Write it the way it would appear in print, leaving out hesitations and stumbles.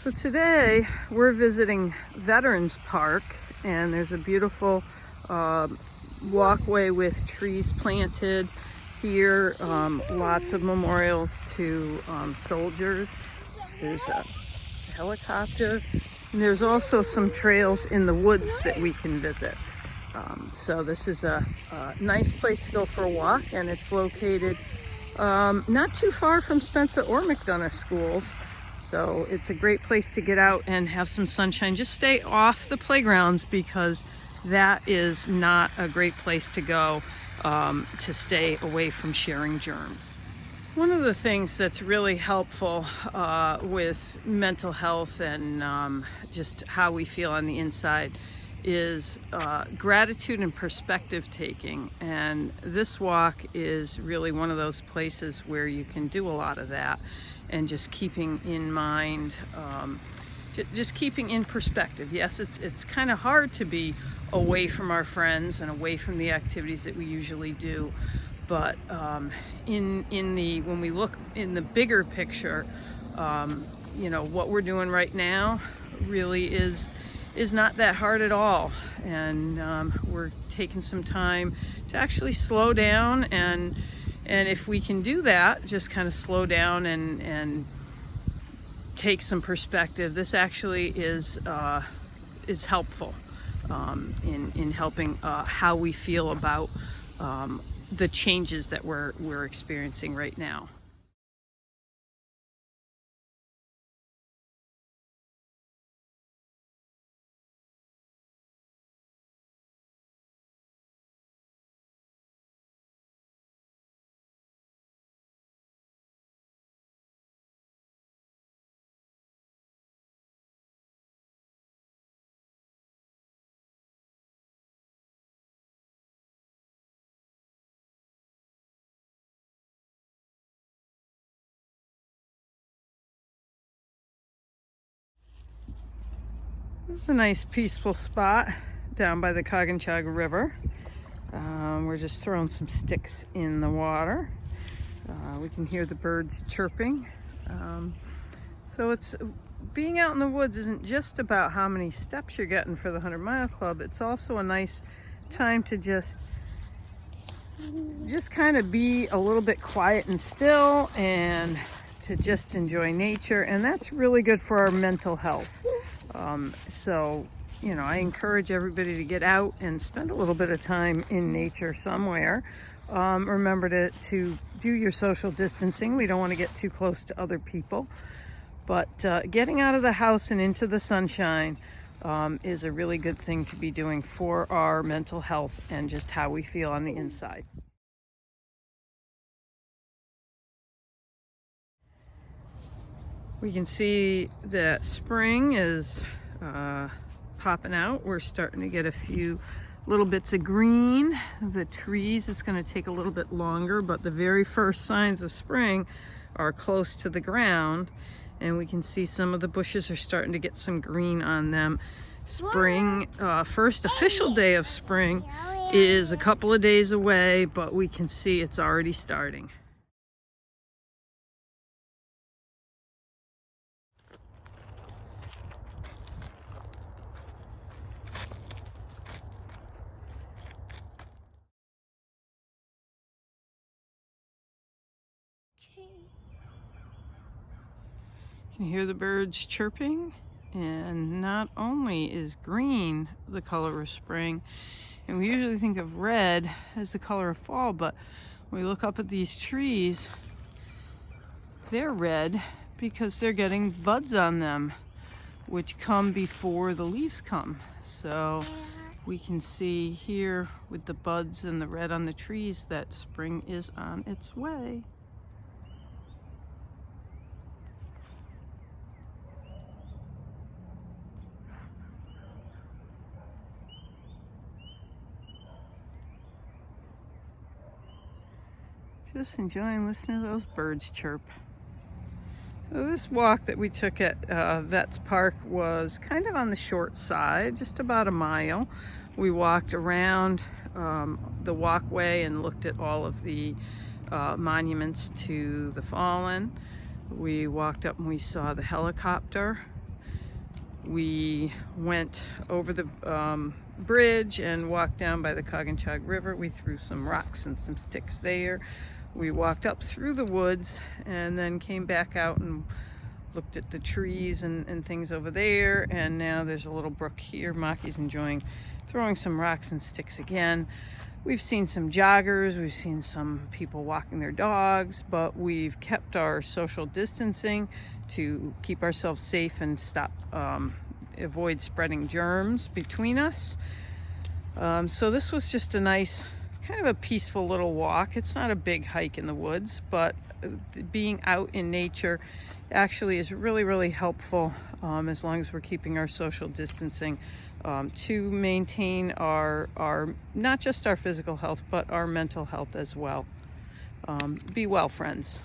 So today we're visiting Veterans Park, and there's a beautiful walkway with trees planted here, lots of memorials to soldiers. There's a helicopter, and there's also some trails in the woods that we can visit. So this is a nice place to go for a walk, and it's located not too far from Spencer or McDonough schools. So it's a great place to get out and have some sunshine. Just stay off the playgrounds because that is not a great place to go to stay away from sharing germs. One of the things that's really helpful with mental health and just how we feel on the inside is gratitude and perspective taking. And this walk is really one of those places where you can do a lot of that, and just keeping in mind, just keeping in perspective. Yes, it's kind of hard to be away from our friends and away from the activities that we usually do, but when we look in the bigger picture, what we're doing right now really is not that hard at all, and we're taking some time to actually slow down, and if we can do that, just kind of slow down and take some perspective. This actually is helpful in helping how we feel about the changes that we're experiencing right now. This is a nice peaceful spot down by the Coginchaga River. We're just throwing some sticks in the water. We can hear the birds chirping. So being out in the woods isn't just about how many steps you're getting for the 100 Mile Club. It's also a nice time to just kind of be a little bit quiet and still, and to just enjoy nature, and that's really good for our mental health. I encourage everybody to get out and spend a little bit of time in nature somewhere. Remember to do your social distancing. We don't want to get too close to other people, but getting out of the house and into the sunshine is a really good thing to be doing for our mental health and just how we feel on the inside. We can see that spring is popping out. We're starting to get a few little bits of green. The trees, it's going to take a little bit longer, but the very first signs of spring are close to the ground, and we can see some of the bushes are starting to get some green on them. Spring, first official day of spring is a couple of days away, but we can see it's already starting. You can hear the birds chirping, and not only is green the color of spring, and we usually think of red as the color of fall, but when we look up at these trees, they're red because they're getting buds on them, which come before the leaves come. So we can see here with the buds and the red on the trees that spring is on its way. Just enjoying listening to those birds chirp. So this walk that we took at Vets Park was kind of on the short side, just about a mile. We walked around the walkway and looked at all of the monuments to the fallen. We walked up and we saw the helicopter We went over the bridge and walked down by the Coginchaug River. We threw some rocks and some sticks there. We walked up through the woods and then came back out and looked at the trees and things over there. And now there's a little brook here. Maki's enjoying throwing some rocks and sticks again. We've seen some joggers, we've seen some people walking their dogs, but we've kept our social distancing to keep ourselves safe and avoid spreading germs between us. So this was just a nice, kind of a peaceful little walk. It's not a big hike in the woods, but being out in nature actually is really, really helpful as long as we're keeping our social distancing to maintain our not just our physical health, but our mental health as well. Be well, friends.